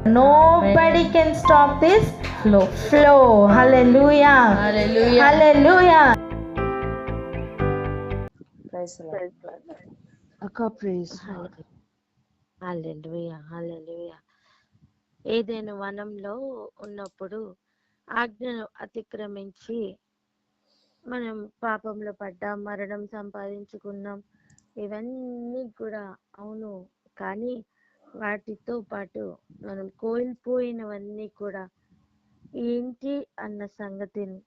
Nobody can stop this flow. Hallelujah. Hallelujah. అక్క praise హల్లెలూయా హల్లెలూయా. ఏదైనా వనంలో ఉన్నప్పుడు ఆజ్ఞను అతిక్రమించి మనం పాపంలో పడ్డాం, మరణం సంపాదించుకున్నాం, ఇవన్నీ కూడా అవును. కానీ వాటితో పాటు మనం కోల్పోయినవన్నీ కూడా ఏంటి అన్న సంగతిని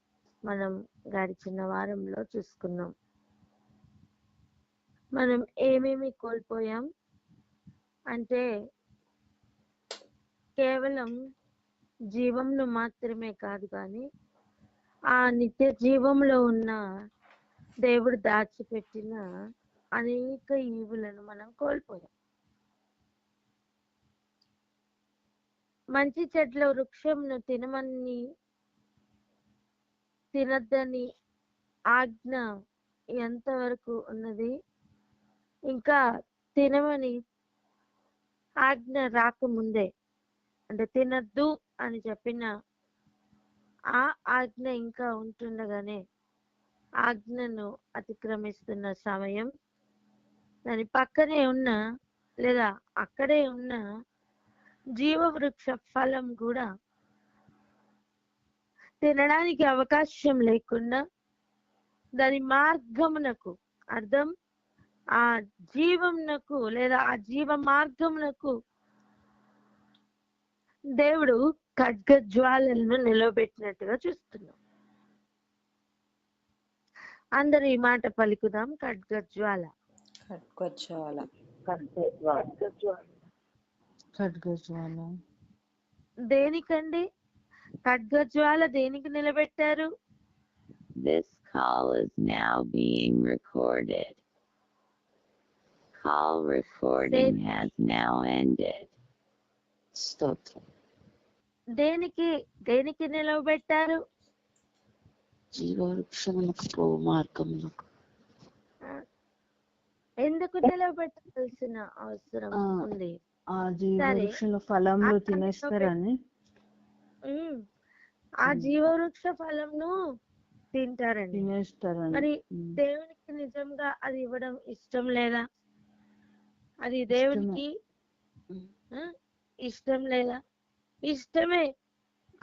మనం గడిచిన వారంలో చూసుకున్నాం. మనం ఏమేమి కోల్పోయాం అంటే కేవలం జీవంలో మాత్రమే కాదు, కానీ ఆ నిత్య జీవంలో ఉన్న దేవుడు దాచిపెట్టిన అనేక ఈవులను మనం కోల్పోయాం. మంచి చెట్ల వృక్షంను తినద్దని ఆజ్ఞ ఎంతవరకు ఉన్నది? ఇంకా తినమని ఆజ్ఞ రాకముందే, అంటే తినద్దు అని చెప్పిన ఆ ఆజ్ఞ ఇంకా ఉంటుండగానే ఆజ్ఞను అతిక్రమిస్తున్న సమయం, దాని పక్కనే ఉన్న లేదా అక్కడే ఉన్న జీవవృక్ష ఫలం కూడా తినడానికి అవకాశం లేకుండా దాని మార్గమునకు, అర్థం ఆ జీవమునకు లేదా ఆ జీవ మార్గమునకు దేవుడు ఖడ్గ జ్వాలలను నిలవబెట్టినట్టుగా చూస్తున్నాం. అందరూ ఈ మాట పలుకుదాం, ఖడ్గజ్వాల. ఖడ్గజ్వాల దేనికండి ఖడ్గజ్వాల దేనికి నిలబెట్టారు? This call is now being recorded. Call recording has now ended. స్తోత్రం. దేనికి నిలవబెట్టారు? జీవవృక్షములకు పోవు మార్గములకు. ఎందుకు నిలవబెట్టాల్సిన అవసరం ఉంది? ఆ జీవవృక్ష ఫలంలో తినేస్తారని. ఆ జీవవృక్ష ఫలంను తింటారండి. మరి దేవునికి నిజంగా అది ఇవ్వడం ఇష్టం లేదా? అది దేవునికి ఇష్టం లేదా? ఇష్టమే.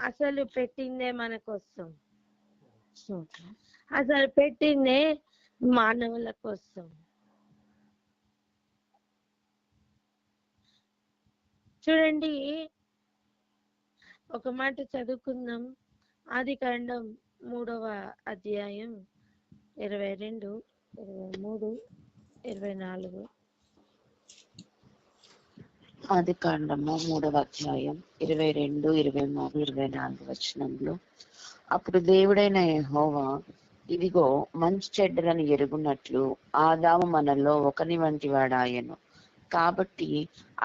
అసలు పెట్టిందే మన కోసం, అసలు పెట్టిందే మానవుల కోసం. చూడండి, ఒక మాట చదువుకుందాం. ఆదికాండం 3వ అధ్యాయం 22, 23, 24. ఆదికాండము 3వ అధ్యాయం 22, 23, 24 వచనంలో, అప్పుడు దేవుడైన యెహోవా, ఇదిగో మంచి చెడ్డలను ఎరుగునట్లు ఆదాము మనలో ఒకని వంటి వాడాయను. కాబట్టి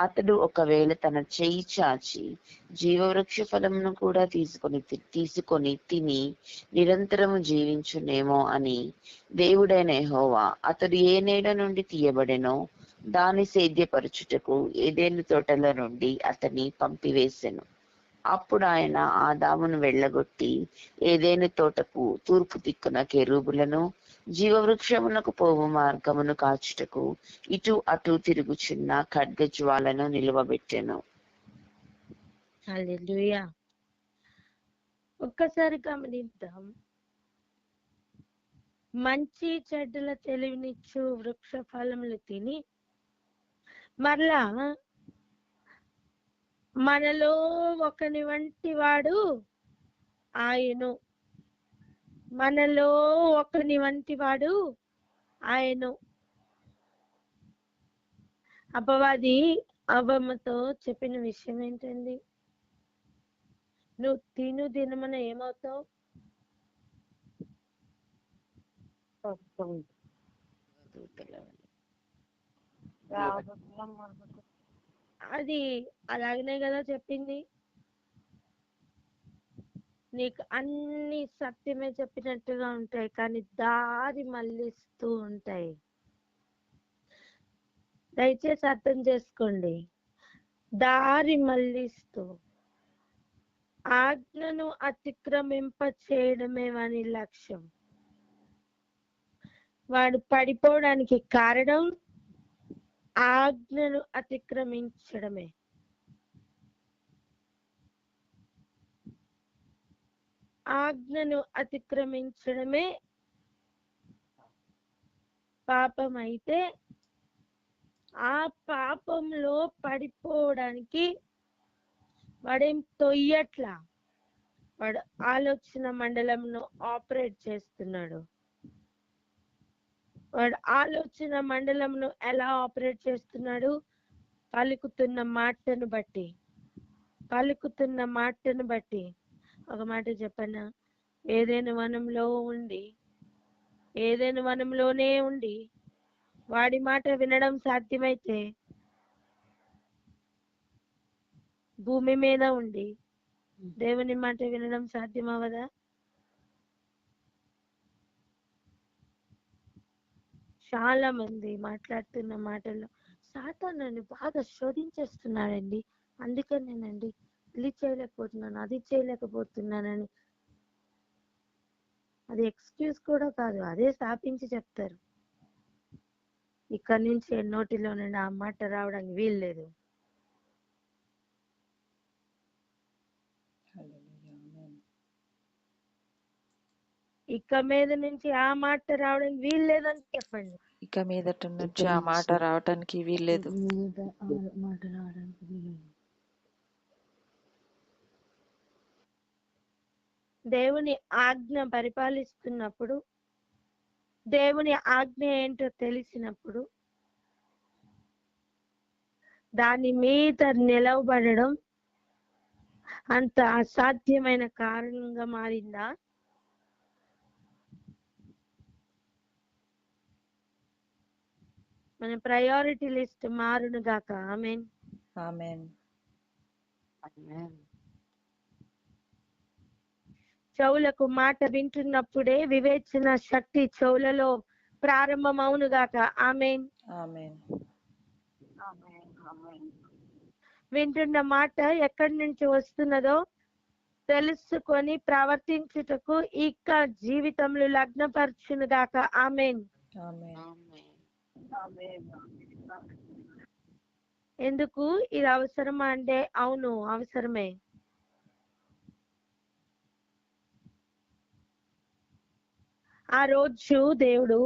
అతడు ఒకవేళ తన చెయ్యి చాచి జీవవృక్ష ఫలమును కూడా తీసుకొని తిని నిరంతరము జీవించునేమో అని దేవుడైన యెహోవా అతడు ఏ నేల నుండి తీయబడెనో దాని సేద్యపరచుటకు ఏదెను తోటల నుండి అతన్ని పంపివేసెను. అప్పుడు ఆయన ఆదామును వెళ్ళగొట్టి ఏదెను తోటకు తూర్పు దిక్కున కెరూబులను, జీవవృక్షమునకు పోవు మార్గమును కాచుటకు ఇటు అటు తిరుగుచున్న ఖడ్గజ్వాలను నిలువబెట్టెను. హల్లెలూయా. ఒక్కసారి గమనిద్దాం. మంచి చెడ్డల తెలివినిచ్చు వృక్ష ఫలములు తిని మరలా మనలో ఒకని వంటి వాడు ఆయను, మనలో ఒకని వంటి వాడు ఆయను. అపవాది అవ్వమ్మతో చెప్పిన విషయం ఏంటండి? నువ్వు తినమన ఏమవుతావు? అది అలాగనే కదా చెప్పింది. నీకు అన్ని సత్యమే చెప్పినట్టుగా ఉంటాయి, కానీ దారి మళ్ళిస్తూ ఉంటాయి. దయచేసి అర్థం చేసుకోండి. దారి మళ్ళిస్తూ ఆజ్ఞను అతిక్రమింప చేయడమే వాని లక్ష్యం. వాడు పడిపోవడానికి కారణం ఆజ్ఞను అతిక్రమించడమే. ఆజ్ఞను అతిక్రమించడమే పాపం అయితే ఆ పాపంలో పడిపోవడానికి వాడేం తొయ్యట్లా. వాడు ఆలోచన మండలంను ఆపరేట్ చేస్తున్నాడు. వాడు ఆలోచన మండలంను ఎలా ఆపరేట్ చేస్తున్నాడు? పలుకుతున్న మాటను బట్టి. పలుకుతున్న మాటను బట్టి. ఒక మాట చెప్పనా, ఏదైనా వనంలో ఉండి ఏదైనా వనంలోనే ఉండి వాడి మాట వినడం సాధ్యమైతే భూమి మీద ఉండి దేవుని మాట వినడం సాధ్యమవదా? చాలా మంది మాట్లాడుతున్న మాటల్లో సాతాను నన్ను బాగా శోధించేస్తున్నాడండి, అందుకనేనండి ఇది చేయలేకపోతున్నాను, అది చేయలేకపోతున్నానని. అది ఎక్స్క్యూజ్ కూడా కాదు, అదే స్థాపించి చెప్తారు. ఇక్కడి నుంచి నోటిలో నుండి ఆ మాట రావడానికి వీల్లేదు. ఇక మీద నుంచి ఆ మాట రావడానికి వీల్లేదని చెప్పండి. ఇక మీదట నుంచి ఆ మాట రావటానికి వీల్లేదు. దేవుని ఆజ్ఞ పరిపాలిస్తున్నప్పుడు, దేవుని ఆజ్ఞ ఏంటో తెలిసినప్పుడు దాని మీద నిలవబడడం అంత అసాధ్యమైన కారణంగా మారిందా? మన ప్రయారిటీ లిస్ట్ మారును గాక. ఆమేన్. ఆమేన్. చెవులకు మాట వింటున్నప్పుడే వివేచన శక్తి చెవులలో ప్రారంభమవును గాక. ఆమేన్. ఆమేన్. వింటున్న మాట ఎక్కడి నుంచి వస్తున్నదో తెలుసుకొని ప్రవర్తించుటకు ఇక జీవితంలో లగ్నపరచును గాక. ఆమేన్. ఎందుకు ఇది అవసరమా అంటే అవును, అవసరమే. ఆ రోజు దేవుడు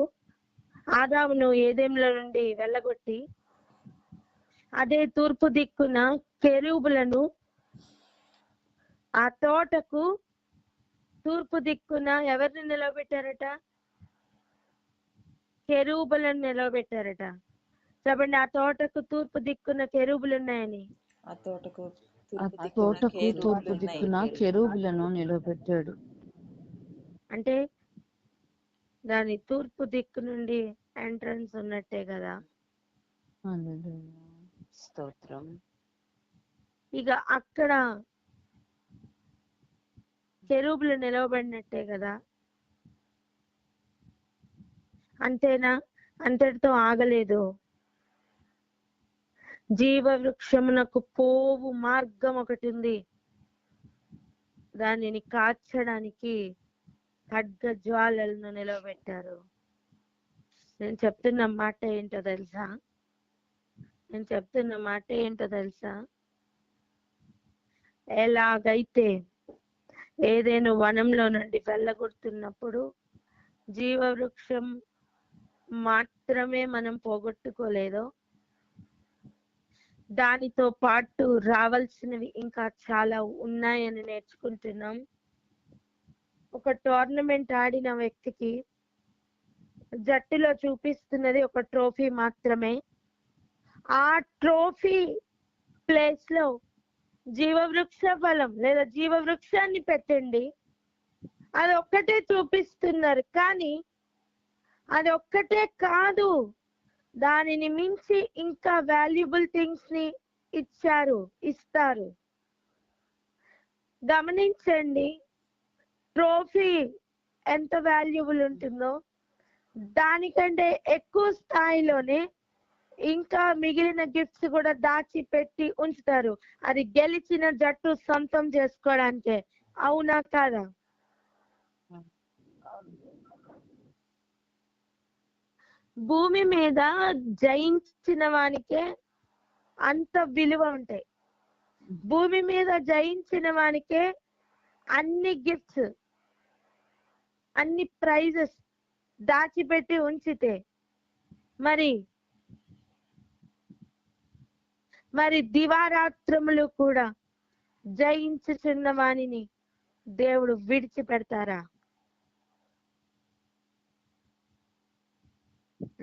ఆదామును ఏదెంలో నుండి వెళ్ళగొట్టి అదే తూర్పు దిక్కున కెరూబులను, ఆ తోటకు తూర్పు దిక్కున ఎవరిని నిలబెట్టారట? కెరూబులను నిలబెట్టారట. చెప్పండి, ఆ తోటకు తూర్పు దిక్కున కెరూబులు ఉన్నాయని. ఆ తోటకు తూర్పు దిక్కున కెరూబులను నిలబెట్టాడు. అంటే దాని తూర్పు దిక్కు నుండి ఎంట్రన్స్ ఉన్నట్టే కదా. స్తోత్రం. ఇక అక్కడ కెరూబులు నిలవబడినట్టే కదా. అంతేనా? అంతటితో ఆగలేదు. జీవ వృక్షమునకు పోవు మార్గం ఒకటి ఉంది. దానిని కాల్చడానికి ఖడ్గ జ్వాలలను నిలవబెట్టారు. నేను చెప్తున్న మాట ఏంటో తెలుసా? ఎలాగైతే ఏదైనా వనంలో నుండి వెళ్ళగొడుతున్నప్పుడు జీవ వృక్షం మాత్రమే మనం పోగొట్టుకోలేదో, దానితో పాటు రావాల్సినవి ఇంకా చాలా ఉన్నాయని నేర్చుకుంటున్నాం. ఒక టోర్నమెంట్ ఆడిన వ్యక్తికి జట్టులో చూపిస్తున్నది ఒక ట్రోఫీ మాత్రమే. ఆ ట్రోఫీ ప్లేస్ లో జీవవృక్ష ఫలం లేదా జీవవృక్షాన్ని పెట్టండి, అది ఒక్కటే చూపిస్తున్నారు. కానీ అది ఒక్కటే కాదు, దానిని మించి ఇంకా వాల్యుబుల్ థింగ్స్ ని ఇస్తారు. గమనించండి, ట్రోఫీ ఎంత వాల్యుబుల్ ఉంటుందో దానికంటే ఎక్కువ స్థాయిలోనే ఇంకా మిగిలిన గిఫ్ట్స్ కూడా దాచి పెట్టి ఉంచుతారు, అది గెలిచిన జట్టు సొంతం చేసుకోవడానికే. అవునా కాదా? భూమి మీద జయించిన వానికే అంత విలువ ఉంటాయి. భూమి మీద జయించిన వానికే అన్ని గిఫ్ట్స్, అన్ని ప్రైజెస్ దాచిపెట్టి ఉంచితే మరి దివారాత్రములు కూడా జయించుచున్న వానిని దేవుడు విడిచిపెడతారా?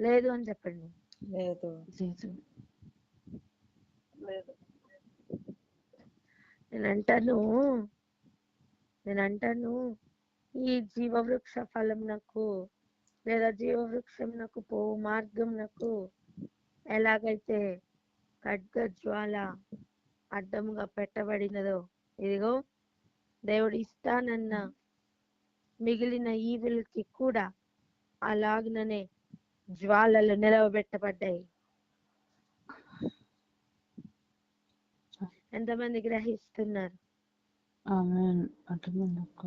లేదు అని చెప్పండి. లేదు. నేనంటాను ఈ జీవవృక్ష ఫలమునకు లేదా జీవవృక్షమునకు పోవు మార్గమునకు ఎలాగైతే ఖడ్గ జ్వాల అడ్డముగా పెట్టబడినదో, ఇదిగో దేవుడు ఇస్తానన్న మిగిలిన ఈవిల్కి కూడా అలాగనే జ్వాలలు నిలవబెట్టబడ్డాయి. ఎంతమంది గ్రహిస్తున్నారు? ఆమేన్. అర్థమైందక్క.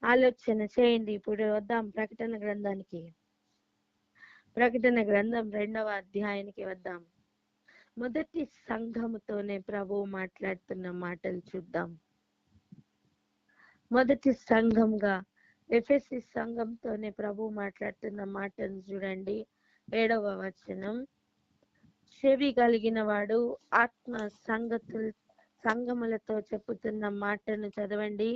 ఆలోచన చేయండి. ఇప్పుడు వద్దాం ప్రకటన గ్రంథానికి. ప్రకటన గ్రంథం 2వ అధ్యాయానికి వద్దాం. మొదటి సంఘముతోనే ప్రభువు మాట్లాడుతున్న మాటలు చూద్దాం. మొదటి సంఘంగా ఎఫెసీ సంఘంతోనే ప్రభువు మాట్లాడుతున్న మాటలు చూడండి. 7వ వచనం, చెవి కలిగిన వాడు ఆత్మ సంఘములతో చెప్పుతున్న మాటను చదవండి.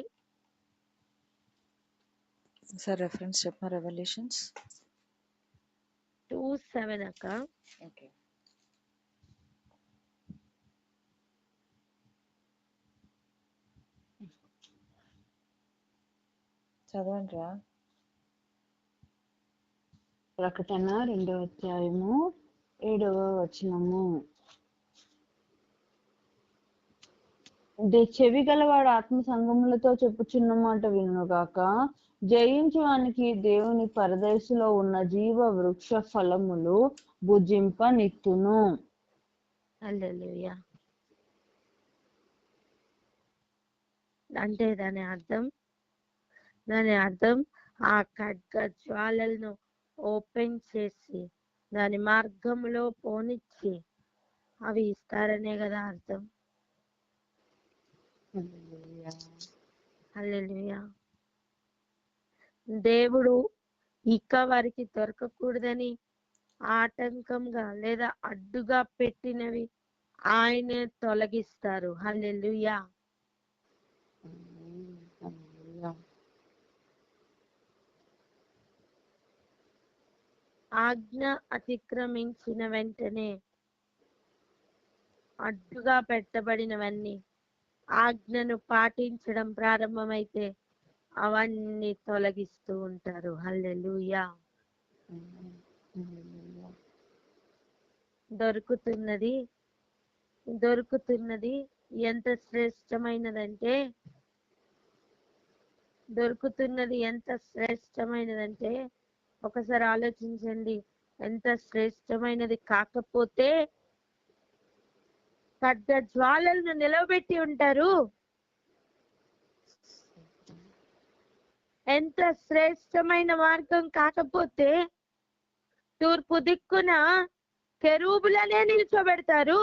సార్ రెఫరెన్స్ చెప్పిన రెవల్యూషన్స్ 2:7 అక్క. ఓకే. చదవండి రా. ప్రకటన 2వ అధ్యాయము 7వ వచనము. చెవి గలవాడు ఆత్మ సంగములతో చెప్పుచున్న మాట వినుగాక, జయించు వానికి దేవుని పరదేశులో ఉన్న జీవ వృక్ష ఫలములు భుజింపనిత్తును. హల్లెలూయా. అంటే దాని అర్థం ఆ ఖడ్గ జ్వాలలను ఓపెన్ చేసి దాని మార్గంలో పోనిచ్చి అవి ఇస్తారనే కదా అర్థం. హల్లెలూయా. దేవుడు ఇక వారికి దొరకకూడదని ఆటంకంగా లేదా అడ్డుగా పెట్టినవి ఆయనే తొలగిస్తారు. హల్లెలూయా. ఆజ్ఞ అతిక్రమించిన వెంటనే అడ్డుగా పెట్టబడినవన్నీ ఆజ్ఞను పాటించడం ప్రారంభమైతే అవన్నీ తొలగిస్తూ ఉంటారు. హల్లెలూయా. దొరుకుతున్నది ఎంత శ్రేష్టమైనదంటే ఒకసారి ఆలోచించండి. ఎంత శ్రేష్టమైనది కాకపోతే ఖడ్గ జ్వాలలను నిలవబెట్టి ఉంటారు. ఎంత శ్రేష్టమైన మార్గం కాకపోతే తూర్పు దిక్కున కెరూబులనే నిల్చోబెడతారు.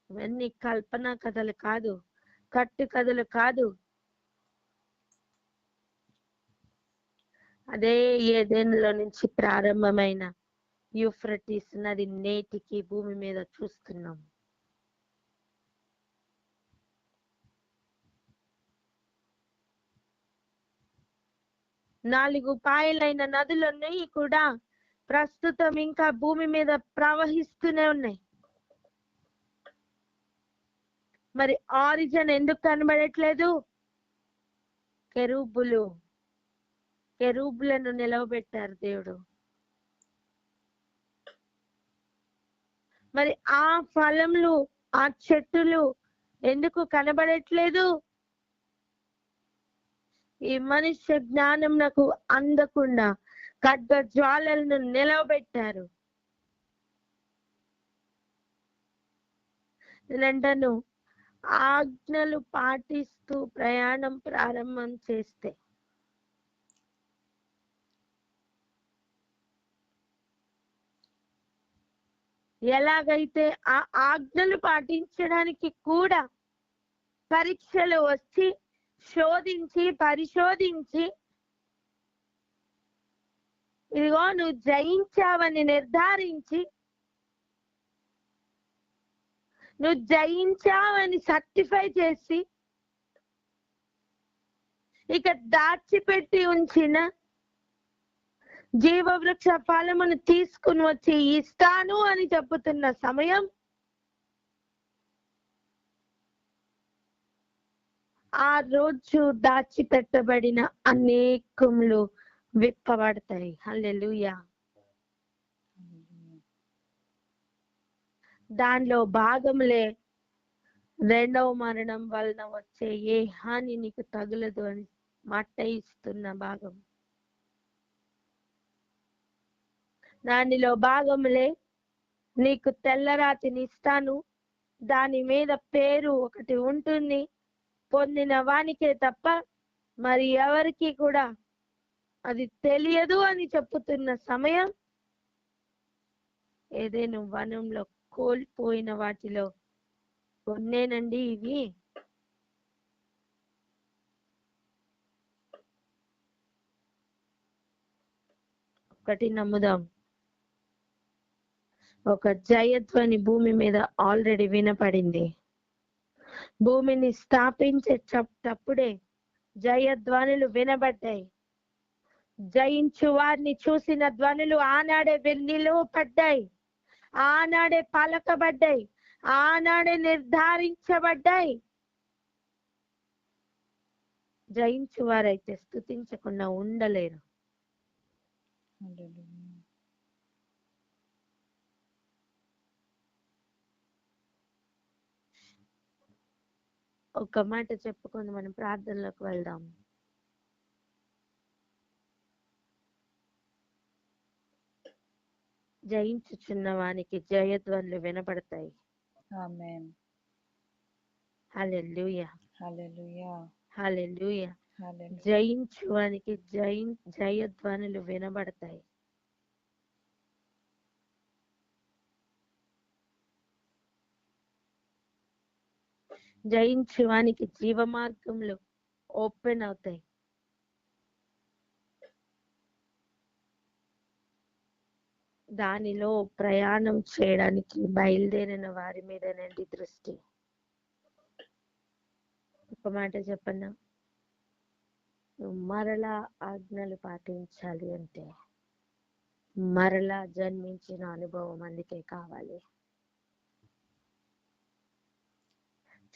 ఇవన్నీ కల్పన కథలు కాదు, కట్టు కథలు కాదు. అదే ఏదెన్లో నుంచి ప్రారంభమైన యూఫ్రటీస్ నది నేటికి భూమి మీద చూస్తున్నాం. నాలుగు పాయలైన నదులున్నాయి కూడా ప్రస్తుతం ఇంకా భూమి మీద ప్రవహిస్తూనే ఉన్నాయి. మరి ఆరిజిన్ ఎందుకు కనబడట్లేదు? కెరూబులను నిలవబెట్టారు దేవుడు. మరి ఆ ఫలములు, ఆ చెట్టులు ఎందుకు కనబడట్లేదు? ఈ మనుష్య జ్ఞానం నాకు అందకుండా ఖడ్గ జ్వాలలను నిలవబెట్టారు. నేనంటాను, ఆజ్ఞలు పాటిస్తూ ప్రయాణం ప్రారంభం చేస్తే ఎలాగైతే ఆ ఆజ్ఞలు పాటించడానికి కూడా పరీక్షలు వచ్చి శోధించి పరిశోధించి ఇదిగో నువ్వు జయించావని నిర్ధారించి నువ్వు జయించావని సర్టిఫై చేసి ఇక దాచిపెట్టి ఉంచిన జీవవృక్ష ఫలమును తీసుకుని వచ్చి ఇస్తాను అని చెప్పుతున్న సమయం ఆ రోజు దాచిపెట్టబడిన అనేకములు విప్పబడతాయి. హల్లెలూయా. దానిలో భాగములే రెండవ మరణం వలన వచ్చే ఏ హాని నీకు తగులదు అని మాట ఇస్తున్న భాగం. దానిలో భాగములే నీకు తెల్లరాతిని ఇస్తాను, దాని మీద పేరు ఒకటి ఉంటుంది, పొందిన వానికే తప్ప మరి ఎవరికి కూడా అది తెలియదు అని చెప్పుతున్న సమయం ఏదైనా వనంలో కోల్పోయిన వాటిలో కొన్నేనండి ఇవి. ఒకటి నమ్ముదాం, ఒక జయధ్వని భూమి మీద ఆల్రెడీ వినపడింది. భూమిని స్థాపించేటప్పుడే జయధ్వనులు వినబడ్డాయి. జయించు వారిని చూసిన ధ్వనులు ఆనాడే నిలువపడ్డాయి, ఆనాడే పలకబడ్డాయి, ఆనాడే నిర్ధారించబడ్డాయి. జయించు వారైతే స్తుతించకుండా ఉండలేరు. ఒక మాట చెప్పుకొని మనం ప్రార్థనలోకి వెళ్దాం. జయించుచున్న వానికి జయధ్వనులు వినపడతాయి. ఆమేన్. హల్లెలూయా, హల్లెలూయా, హల్లెలూయా. హల్లెలూయా. జయించు వానికి జయధ్వనులు వినబడతాయి. జయించు వానికి జీవ మార్గంలో ఓపెన్ అవుతాయి. దానిలో ప్రయాణం చేయడానికి బయలుదేరిన వారి మీదనండి దృష్టి. ఒక మాట చెప్పన్నా, నువ్వు మరలా ఆజ్ఞలు పాటించాలి అంటే మరలా జన్మించిన అనుభవం అందుకే కావాలి.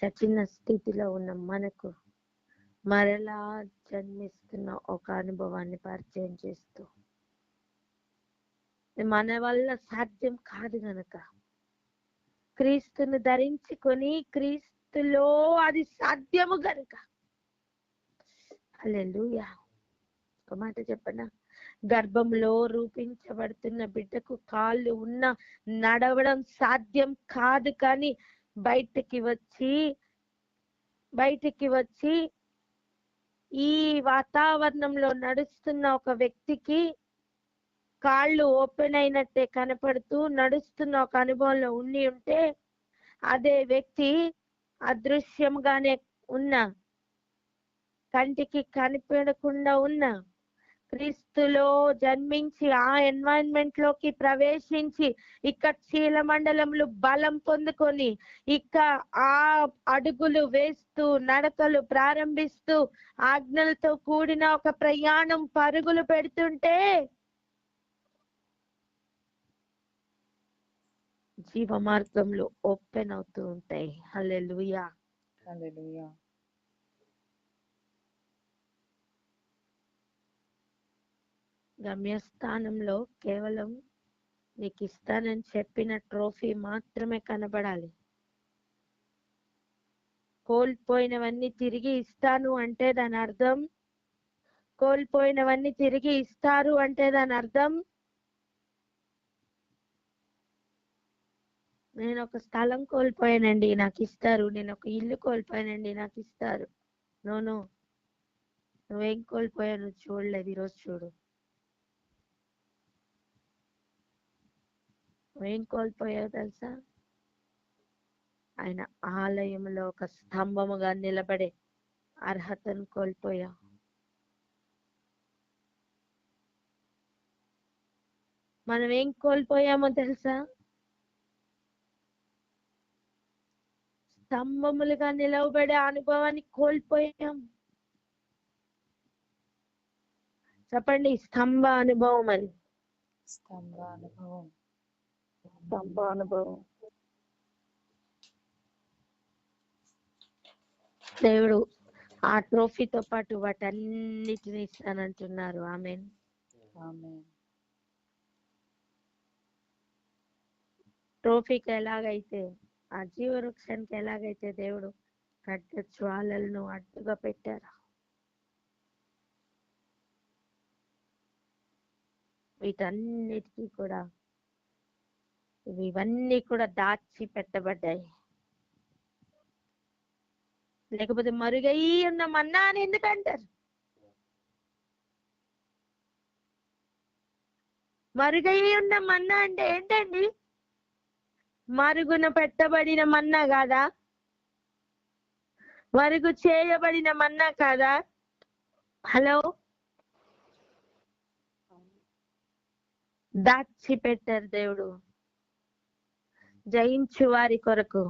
చచ్చిన స్థితిలో ఉన్న మనకు మరలా జన్మిస్తున్న ఒక అనుభవాన్ని పరిచయం చేస్తూ, మన వల్ల సాధ్యం కాదు గనక క్రీస్తును ధరించుకొని క్రీస్తులో అది సాధ్యము గనుక. హల్లెలూయా. ఒక మాట చెప్పనా, గర్భంలో రూపించబడుతున్న బిడ్డకు కాళ్ళు ఉన్న నడవడం సాధ్యం కాదు, కానీ బయటికి వచ్చి ఈ వాతావరణంలో నడుస్తున్న ఒక వ్యక్తికి కాళ్ళు ఓపెన్ అయినట్టే కనపడుతూ నడుస్తున్న ఒక అనుభవంలో ఉంటే అదే వ్యక్తి అదృశ్యంగానే ఉన్న, కంటికి కనిపించకుండా ఉన్న క్రీస్తులో జన్మించి ఆ ఎన్వైరన్మెంట్ లోకి ప్రవేశించి ఇక చీలమండలంలో బలం పొందుకొని ఇక ఆ అడుగులు వేస్తూ నడకలు ప్రారంభిస్తూ ఆజ్ఞలతో కూడిన ఒక ప్రయాణం పరుగులు పెడుతుంటే జీవ మార్గంలో ఓపెన్ అవుతూ ఉంటాయి. హల్లెలూయా, హల్లెలూయా. గమ్యస్థానంలో కేవలం నీకు ఇస్తానని చెప్పిన ట్రోఫీ మాత్రమే కనబడాలి. కోల్పోయినవన్నీ తిరిగి ఇస్తాను అంటే దాని అర్థం కోల్పోయినవన్నీ తిరిగి ఇస్తారు అంటే దాని అర్థం నేను ఒక స్థలం కోల్పోయానండి నాకు ఇస్తారు, నేను ఒక ఇల్లు కోల్పోయానండి నాకు ఇస్తారు. నువ్వేం కోల్పోయాను చూడలేదు, ఈరోజు చూడు. నువ్వేం కోల్పోయావు తెలుసా? ఆయన ఆలయంలో ఒక స్తంభముగా నిలబడే అర్హతను కోల్పోయావు. మనం ఏం కోల్పోయామో తెలుసా? స్తంభములుగా నిలవబడే అనుభవాన్ని కోల్పోయాం. చెప్పండి, స్తంభ అనుభవం అని. స్తంభ అనుభవం. స్తంభ అనుభవం. దేవుడు ఆ ట్రోఫీతో పాటు వాటన్నిటిని ఇస్తానంటున్నారు. ఆమేన్. ఆమేన్. ట్రోఫీకి ఎలాగైతే, ఆ జీవవృక్షానికి ఎలాగైతే దేవుడు ఖడ్గ జ్వాలలను అడ్డుగా పెట్టారు, వీటన్నిటికీ కూడా ఇవన్నీ కూడా దాచి పెట్టబడ్డాయి. లేకపోతే మరుగై ఉన్న మన్నా అని ఎందుకంటారు? మరుగై ఉన్న మన్నా అంటే ఏంటండి? మరుగున పెట్టబడిన మన్నా కాదా? మరుగు చేయబడిన మన్నా కాదా? హలో, దాచి పెట్టారు దేవుడు జయించు వారి కొరకు.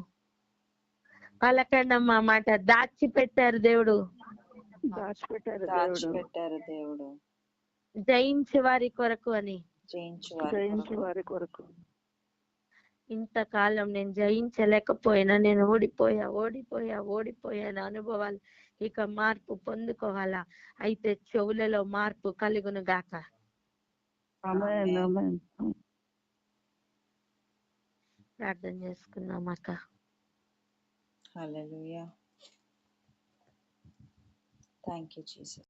పలకండమ్మ మాట, దాచి పెట్టారు దేవుడు. దాచిపెట్టారు దేవుడు జయించు వారి కొరకు అని. జయించు వారి కొరకు. ఇంతకాలం నేను జయించలేకపోయినా, నేను ఓడిపోయాను అనుభవాలు. ఇక మార్పు పొందుకోవాలా? అయితే చెవులలో మార్పు కలుగును గాక. ప్రార్థన చేసుకున్నాం అక్క. హల్లెలూయా. Thank you Jesus.